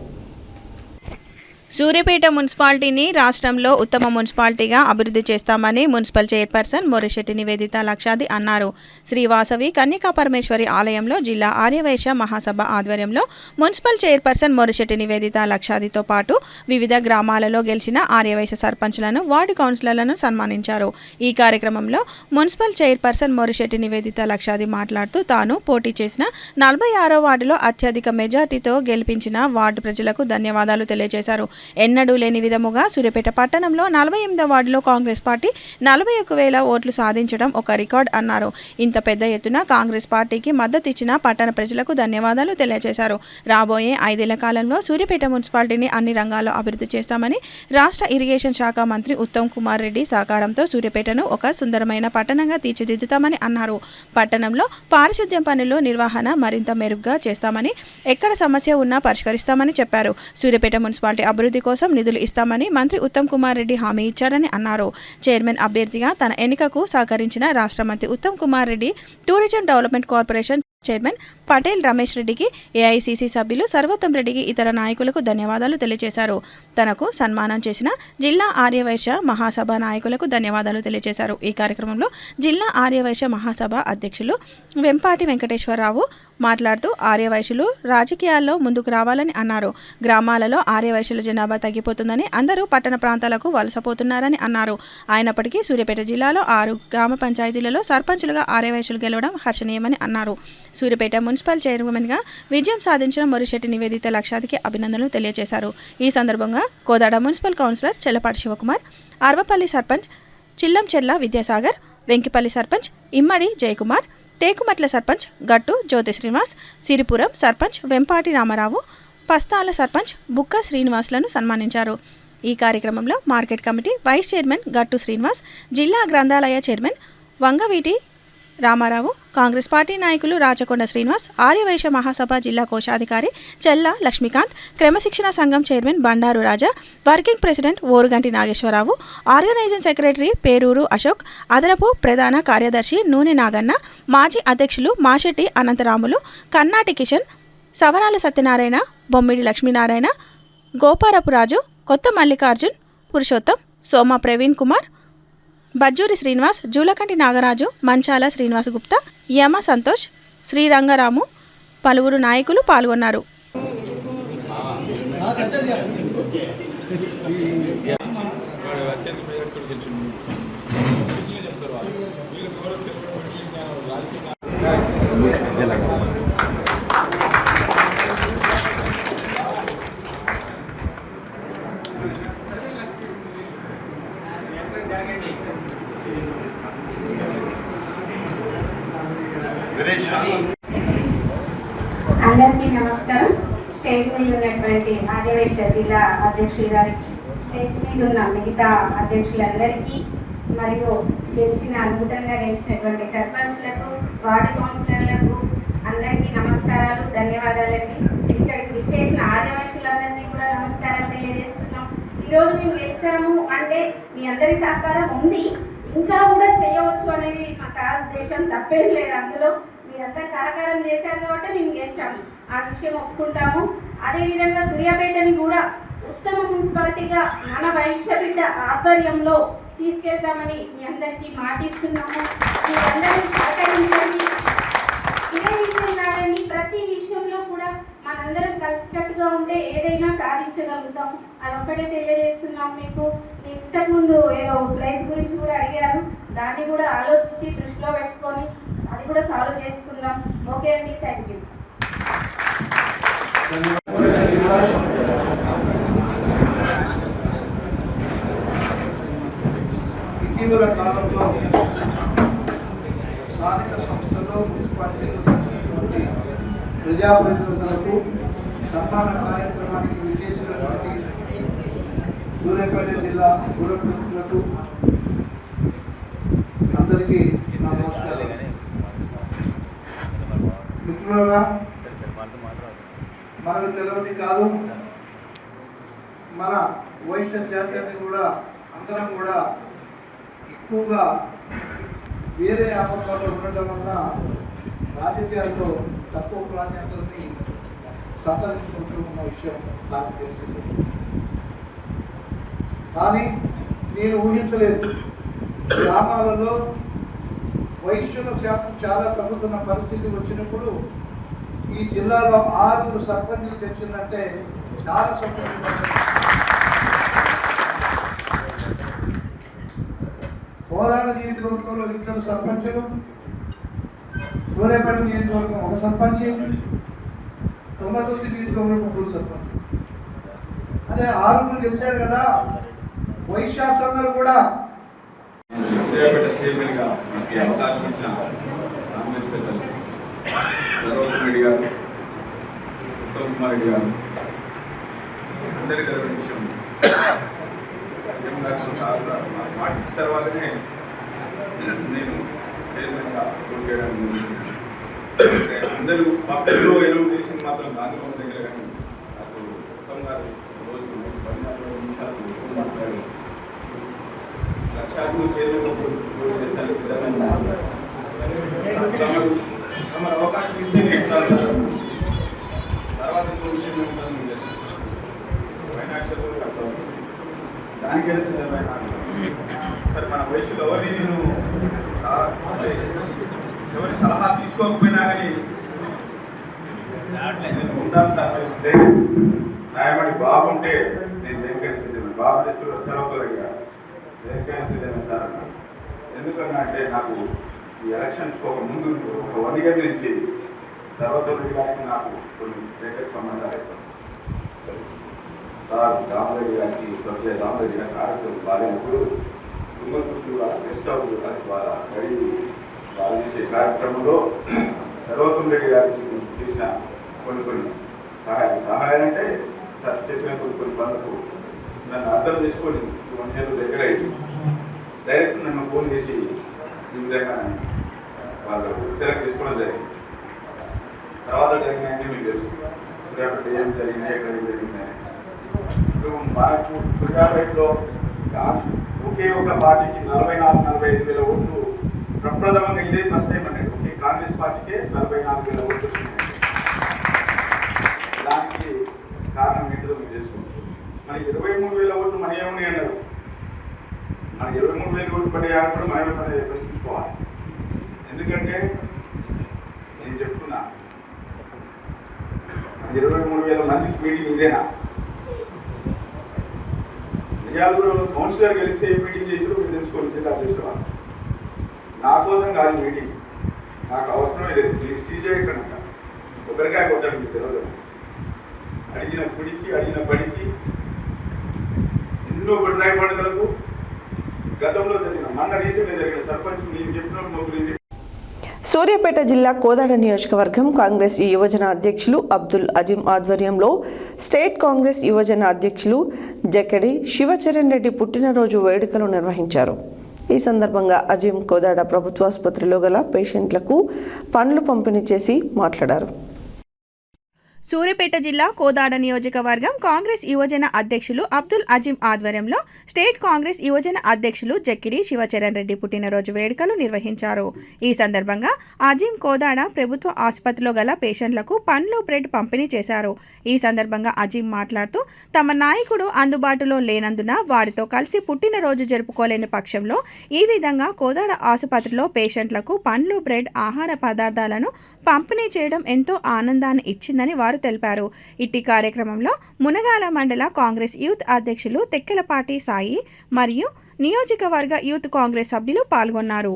సూర్యాపేట మున్సిపాలిటీని రాష్ట్రంలో ఉత్తమ మున్సిపాలిటీగా అభివృద్ధి చేస్తామని మున్సిపల్ చైర్పర్సన్ మొరిశెట్టి నివేదిత లక్షాది అన్నారు. శ్రీ వాసవి కన్యకా పరమేశ్వరి ఆలయంలో జిల్లా ఆర్యవైశ్య మహాసభ ఆధ్వర్యంలో మున్సిపల్ చైర్పర్సన్ మొరిశెట్టి నివేదిత లక్షాదితో పాటు వివిధ గ్రామాలలో గెలిచిన ఆర్యవైశ్య సర్పంచ్లను, వార్డు కౌన్సిలర్లను సన్మానించారు. ఈ కార్యక్రమంలో మున్సిపల్ చైర్పర్సన్ మొరిశెట్టి నివేదిత లక్షాది మాట్లాడుతూ తాను పోటీ చేసిన 46వ వార్డులో అత్యధిక మెజార్టీతో గెలిపించిన వార్డు ప్రజలకు ధన్యవాదాలు తెలియజేశారు. ఎన్నడూ లేని విధముగా సూర్యాపేట పట్టణంలో 48వ వార్డులో కాంగ్రెస్ పార్టీ 41,000 ఓట్లు సాధించడం ఒక రికార్డ్ అన్నారు. ఇంత పెద్ద ఎత్తున కాంగ్రెస్ పార్టీకి మద్దతు ఇచ్చిన పట్టణ ప్రజలకు ధన్యవాదాలు తెలియజేశారు. రాబోయే 5 ఏళ్ల కాలంలో సూర్యాపేట మున్సిపాలిటీని అన్ని రంగాల్లో అభివృద్ధి చేస్తామని రాష్ట్ర ఇరిగేషన్ శాఖ మంత్రి ఉత్తమ్ కుమార్ రెడ్డి సహకారంతో సూర్యాపేటను ఒక సుందరమైన పట్టణంగా తీర్చిదిద్దుతామని అన్నారు. పట్టణంలో పారిశుద్ధ్యం పనులు నిర్వహణ మరింత మెరుగ్గా చేస్తామని, ఎక్కడ సమస్య ఉన్నా పరిష్కరిస్తామని చెప్పారు. సూర్యాపేట మున్సిపాలిటీ అభివృద్ధి కోసం నిధులు ఇస్తామని మంత్రి ఉత్తమ్ కుమార్ రెడ్డి హామీ ఇచ్చారని అన్నారు. చైర్మన్ అభ్యర్థిగా తన ఎన్నికకు సహకరించిన రాష్ట్ర మంత్రి Uttam Kumar Reddy, tourism development corporation chairman Patel Ramesh రెడ్డికి, ఏఐసిసి సభ్యులు సర్వోత్తమ్ రెడ్డికి, ఇతర నాయకులకు ధన్యవాదాలు తెలియజేశారు. తనకు సన్మానం చేసిన జిల్లా ఆర్యవైశ్య మహాసభ నాయకులకు ధన్యవాదాలు తెలియజేశారు. ఈ కార్యక్రమంలో జిల్లా ఆర్యవైశ్య మహాసభ అధ్యక్షులు వెంపాటి వెంకటేశ్వరరావు మాట్లాడుతూ ఆర్యవైశ్యులు రాజకీయాల్లో ముందుకు రావాలని అన్నారు. గ్రామాలలో ఆర్యవైశ్యుల జనాభా తగ్గిపోతుందని, అందరూ పట్టణ ప్రాంతాలకు వలసపోతున్నారని అన్నారు. అయినప్పటికీ సూర్యాపేట జిల్లాలో 6 గ్రామ పంచాయతీలలో సర్పంచులుగా ఆర్యవైశ్యులు గెలవడం హర్షణీయమని అన్నారు. సూర్యాపేట మున్సిపల్ చైర్మన్గా విజయం సాధించిన మొరిశెట్టి నివేదిత లక్షాదికి అభినందనలు తెలియజేశారు. ఈ సందర్భంగా కోదాడ మున్సిపల్ కౌన్సిలర్ చెల్లపాటి శివకుమార్, అర్వపల్లి సర్పంచ్ చిల్లంచెర్ల విద్యాసాగర్, వెంకిపల్లి సర్పంచ్ ఇమ్మడి జయకుమార్, టేకుమట్ల సర్పంచ్ గట్టు జ్యోతి శ్రీనివాస్, సిరిపురం సర్పంచ్ వెంపాటి రామారావు, పస్తాల సర్పంచ్ బుక్క శ్రీనివాసులను సన్మానించారు. ఈ కార్యక్రమంలో మార్కెట్ కమిటీ వైస్ చైర్మన్ గట్టు శ్రీనివాస్, జిల్లా గ్రంథాలయ చైర్మన్ వంగవీటి రామారావు, కాంగ్రెస్ పార్టీ నాయకులు రాచకొండ శ్రీనివాస్, ఆర్యవైశ్య మహాసభ జిల్లా కోశాధికారి చెల్ల లక్ష్మీకాంత్, క్రమశిక్షణ సంఘం chairman Bandaru Raja, working president Oruganti Nageswara Rao, organising secretary Peruru Ashok, అదనపు ప్రధాన కార్యదర్శి నూనె నాగన్న, మాజీ అధ్యక్షులు మాషెట్టి అనంతరాములు, కన్నాటి కిషన్, సవరాల సత్యనారాయణ, బొమ్మిడి లక్ష్మీనారాయణ, గోపారపు రాజు, కొత్త మల్లికార్జున్, పురుషోత్తం, సోమ ప్రవీణ్ కుమార్, బజ్జూరి శ్రీనివాస్, జూలకంటి నాగరాజు, మంచాల శ్రీనివాస్ గుప్తా, యమ సంతోష్, శ్రీరంగరాము, పలువురు నాయకులు పాల్గొన్నారు. దినేష్ అందరికీ నమస్కారం. స్టేజ్ మీద ఉన్నటువంటి ఆదివేశ జిల్లా అధ్యక్షులు గారికి, స్టేజ్ మీద ఉన్న మిగతా అధ్యక్షులందరికీ, మరియు నూతనంగా గెలిచినటువంటి సర్పంచ్లకు, వార్డు కౌన్సిలర్లకు అందరికీ నమస్కారాలు, ధన్యవాదాలండి. ఇక్కడికి విచ్చేసిన ఆదివాసులందరికీ కూడా నమస్కారాలు తెలియజేస్తున్నాం. ఈరోజు మేము గెలిచాము అంటే మీ అందరి సహకారం ఉంది, ఇంకా కూడా చేయవచ్చు అనేది మా సార్ ఉద్దేశం. తప్పేం లేదు అందులో. మీరంతా సహకారం చేశారు కాబట్టి మేము గెలిచాము, ఆ విషయం ఒప్పుకుంటాము. అదేవిధంగా సూర్యాపేటని కూడా ఉత్తమ మున్సిపాలిటీగా మన వైశ్య బిడ్డ ఆధ్వర్యంలో తీసుకెళ్తామని మీ అందరికీ మాటిస్తున్నాము. మీరందరూ సహకరించండి. ఇదే విషయం కాదని ప్రతి విషయంలో కూడా మనందరం కలిసికట్టుగా ఉంటే ఏదైనా సాధించగలుగుతాం. అదొక్కటే తెలియజేస్తున్నాం మీకు. ఇంతకుముందు ఏదో ప్లేస్ గురించి కూడా అడిగారు, దాన్ని కూడా ఆలోచించి దృష్టిలో పెట్టుకొని అది కూడా సాల్వ్ చేసుకుందాం. ఓకే అండి, థ్యాంక్ యూ. ఇటీవల కాలంలో స్థానిక సంస్థలో మున్సిపాలిటీలో వచ్చినటువంటి ప్రజాప్రతినిధులకు సన్మాన కార్యక్రమానికి విచ్చేసినటువంటి సూర్యాపేట జిల్లా పురప్రతినిధులకు అందరికీ నా నమస్కారం. మిత్రులారా, మనకు తెలియదు కాదు, మన వైశ్య జాతీయాన్ని కూడా అందరం కూడా ఎక్కువగా వేరే ఆపత్తుల్లో ఉండటం వల్ల రాజకీయాల్లో తక్కువ ప్రాధాన్యతని సంతరించుకుంటూ ఉన్న విషయం నాకు తెలిసింది. కానీ నేను ఊహించలేదు, గ్రామాలలో వైశ్యుల శాతం చాలా తగ్గుతున్న పరిస్థితి వచ్చినప్పుడు ఈ జిల్లాలో 6 సర్పంచులు తెచ్చిందంటే చాలా సంతోషంగా. కోలాడ నియోజకవర్గంలో 2 సర్పంచులు, సూర్యాపేట నియోజకవర్గం 1 సర్పంచ్, తొమ్మతుర్తి నియోజకవర్గం 3 సర్పంచ్. అదే 6 గెలిచారు కదా. వైశ్యాసందరూ కూడా సూర్యాపేట చైర్మన్గా మనకి అవకాశం ఇచ్చిన కాంగ్రెస్ పెద్దలు సర్వోత్తమ్ రెడ్డి గారు, ఉత్తమ్ కుమార్ రెడ్డి గారు, అందరి తెలియని విషయం. సీఎం గారు సార్ మాట ఇచ్చిన తర్వాతనే నేను చైర్మన్గా పోటీ చేయడానికి అందరూ పబ్లిక్లో ఎలవ్ చేసింది మాత్రం గాంధీభవన్ దగ్గర. కానీ నాకు ఉత్తమ్ గారు రోజు 14 నిమిషాలు మాట్లాడారు. లక్షాధిపతి చైర్మన్ చేస్తాను సిద్ధంగా తమ అవకాశం ఇస్తే నేర్పుతారు. తర్వాత ఇంకో విషయం ఏమిటో మీకు తెలుసు, ఫైనాన్షియల్ దానికి తెలిసిందేమైనా సరే మన వయసులో ఎవరిని నేను ఎవరి సలహా తీసుకోకపోయినా కానీ నేను ఉంటాను సార్. న్యాయమణి బాగుంటే నేను దేనికైనా సిద్ధమే. బాబు చేస్తున్న సెలవుగా దేనికైనా సిద్ధమే సార్ అన్న. ఎందుకన్నా అంటే నాకు ఈ ఎలక్షన్స్ ఒక ముందు ఒక 1 year నుంచి సర్వతోటి గారికి నాకు కొన్ని దగ్గర సంబంధాలు అయిపోయింది. సార్ రామరెడ్డి గారికి, స్వర్గీయ రామరెడ్డి గారికి ఆరోగ్యం బాగాలేనప్పుడు తుంగతుర్తి గెస్ట్ హౌస్ వాళ్ళ గడి వాళ్ళు చేసే కార్యక్రమంలో సర్వోత్తమ్ రెడ్డి గారికి చేసిన కొన్ని సహాయాలు అంటే సార్ చెప్పిన కొన్ని పనులకు నన్ను అర్థం చేసుకొని 1 year దగ్గర అయింది. డైరెక్ట్ నన్ను ఫోన్ చేసి ఈ విధంగా వాళ్ళు సెలెక్ట్ చేసుకోవడం జరిగింది. తర్వాత జరిగినాయని మీకు తెలుసు, సూర్యాపేట ఏం జరిగినాయి, ఎక్కడ ఏం జరిగినాయి. ఇప్పుడు మనకు సూర్యాపేటలో ఒకే ఒక పార్టీకి 44-45 వేల ఓట్లు ప్రప్రథమంగా ఇదే ఫస్ట్ టైం అన్నాడు. ఒకే కాంగ్రెస్ పార్టీకే 44 వేల ఓట్లు వచ్చినాయి. దానికి కారణం ఏంటో మీకు తెలుసు. మనకి 23 వేల ఓట్లు మన ఏమున్నాయి అన్నారు. మన 23 వేల ఓట్లు పడ్డాయని కూడా మనమే ప్రశ్నించుకోవాలి. ఎందుకంటే నేను చెప్తున్నా, 23 వేల మందికి మీటింగ్ ఇదేనా? నిజాలు కౌన్సిలర్ గెలిస్తే ఏ మీటింగ్ చేసారో మీరు తెలుసుకోండి. జిల్లా అధ్యక్షుడు నా కోసం కాదు మీటింగ్, నాకు అవసరమే లేదు. నేను స్టేజ్ ఎక్కడంట ఒకరికాయ కొట్టాడు మీకు తెలియదు. అడిగిన గుడికి, అడిగిన బడికి, ఎన్నో బొడ్రాయి పండుగలకు గతంలో జరిగిన మొన్న రీసెంట్గా జరిగిన సర్పంచ్ నేను చెప్పినప్పుడు మొగ్గులు సూర్యాపేట జిల్లా కోదాడ నియోజకవర్గం కాంగ్రెస్ యువజన అధ్యక్షులు అబ్దుల్ అజీం ఆధ్వర్యంలో స్టేట్ కాంగ్రెస్ యువజన అధ్యక్షులు జక్కడి శివచరణ్ రెడ్డి పుట్టినరోజు వేడుకలు నిర్వహించారు. ఈ సందర్భంగా అజీం కోదాడ ప్రభుత్వాసుపత్రిలో గల పేషెంట్లకు పండ్లు పంపిణీ చేసి మాట్లాడారు. సూర్యాపేట జిల్లా కోదాడ నియోజకవర్గం కాంగ్రెస్ యువజన అధ్యక్షులు అబ్దుల్ అజీం ఆధ్వర్యంలో స్టేట్ కాంగ్రెస్ యువజన అధ్యక్షులు జక్కిడి శివచరణ్ రెడ్డి పుట్టినరోజు వేడుకలు నిర్వహించారు. ఈ సందర్భంగా అజీం కోదాడ ప్రభుత్వ ఆసుపత్రిలో గల పేషెంట్లకు పండ్లు బ్రెడ్ పంపిణీ చేశారు. ఈ సందర్భంగా అజీం మాట్లాడుతూ తమ నాయకుడు అందుబాటులో లేనందున వారితో కలిసి పుట్టినరోజు జరుపుకోలేని పక్షంలో ఈ విధంగా కోదాడ ఆసుపత్రిలో పేషెంట్లకు పండ్లు బ్రెడ్ ఆహార పదార్థాలను పంపిణీ చేయడం ఎంతో ఆనందాన్ని ఇచ్చిందని వారు తెలిపారు. ఇట్టి కార్యక్రమంలో మునగాల మండల కాంగ్రెస్ యూత్ అధ్యక్షులు తెక్కెలపాటి సాయి మరియు నియోజకవర్గ యూత్ కాంగ్రెస్ సభ్యులు పాల్గొన్నారు.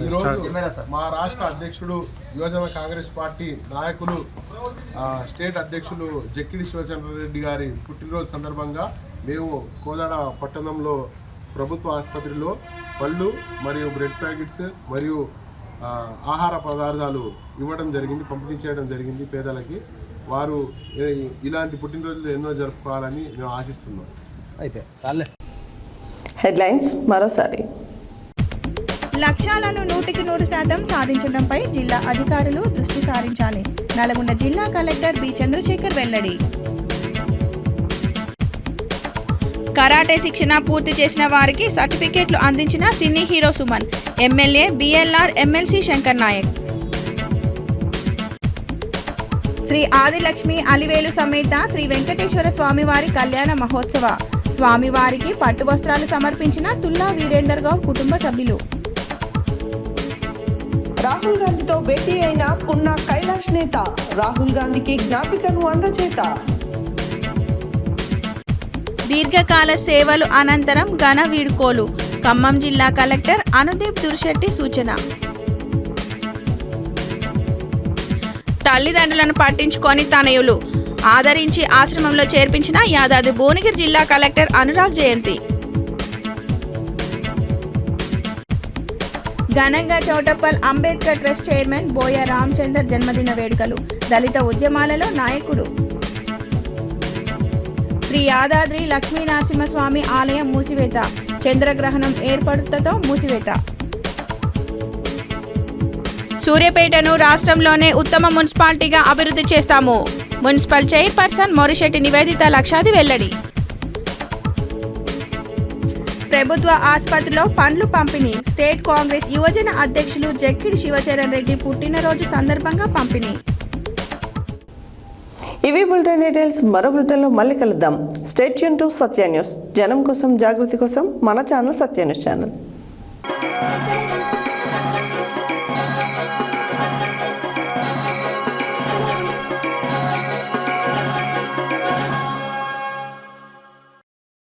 ఈరోజు మా రాష్ట్ర అధ్యక్షుడు యువజన కాంగ్రెస్ పార్టీ నాయకులు స్టేట్ అధ్యక్షులు జక్కిడి శివచంద్ర రెడ్డి గారి పుట్టినరోజు సందర్భంగా మేము కోదాడ పట్టణంలో ప్రభుత్వ ఆసుపత్రిలో పళ్ళు మరియు బ్రెడ్ ప్యాకెట్స్ మరియు ఆహార పదార్థాలు ఇవ్వడం జరిగింది, పంపిణీ చేయడం జరిగింది పేదలకి. వారు ఇలాంటి పుట్టినరోజులు ఎన్నో జరుపుకోవాలని మేము ఆశిస్తున్నాం. హెడ్లైన్స్ మరోసారి. లక్ష్యాలను 100% సాధించడంపై జిల్లా అధికారులు దృష్టి సారించాలి. నల్గొండ జిల్లా కలెక్టర్ బి చంద్రశేఖర్ వెల్లడి. కరాటే శిక్షణ పూర్తి చేసిన వారికి సర్టిఫికేట్లు అందించిన cine hero Suman. MLA BLR MLC Shankar Naik. Shri Adilakshmi Alivelu సమేత శ్రీ వెంకటేశ్వర స్వామివారి కళ్యాణ మహోత్సవ. స్వామివారికి పట్టు వస్త్రాలు సమర్పించిన తుల్లా వీరేందర్ గౌడ్ కుటుంబ సభ్యులు. రాహుల్ గాంధీతో భేటీ అయిన పున్నా కైలాష్ నేత. రాహుల్ గాంధీకి జ్ఞాపికను అందజేత. దీర్ఘకాల సేవలు అనంతరం ఘన వీడ్కోలు. ఖమ్మం జిల్లా కలెక్టర్ అనుదీప్ దుర్శెట్టి సూచన. తల్లిదండ్రులను పట్టించుకొని తనయులు ఆదరించి ఆశ్రమంలో చేర్పించిన యాదాద్రి భువనగిరి జిల్లా కలెక్టర్ అనురాగ్ జయంతి. ఘనంగా చౌటప్పల్ అంబేద్కర్ ట్రస్ట్ చైర్మన్ బోయ రామచందర్ జన్మదిన వేడుకలు. దళిత ఉద్యమాలలో నాయకుడు. శ్రీ యాదాద్రి లక్ష్మీనరసింహస్వామి ఆలయం మూసివేత. చంద్రగ్రహణం ఏర్పడుతతో మూసివేత. సూర్యాపేటను రాష్ట్రంలోనే ఉత్తమ మున్సిపాలిటీగా అభివృద్ధి చేస్తాము. మున్సిపల్ చైర్పర్సన్ మోరిశెట్టి నివేదిత లక్షాది వెల్లడి. ప్రభుత్వ ఆసుపత్రిలో పండ్లు పంపిణీ. స్టేట్ కాంగ్రెస్ యువజన అధ్యక్షులు జక్కిడి శివచరణ్ రెడ్డి పుట్టినరోజు సందర్భంగా పంపిణీ. ఇవి బులెటిన్ డీటెయిల్స్. మరో బులెటిన్లో మళ్ళీ కలుద్దాం. Stay tune to Satya news. జనం కోసం, జాగృతి కోసం మన ఛానల్ సత్య న్యూస్ ఛానల్.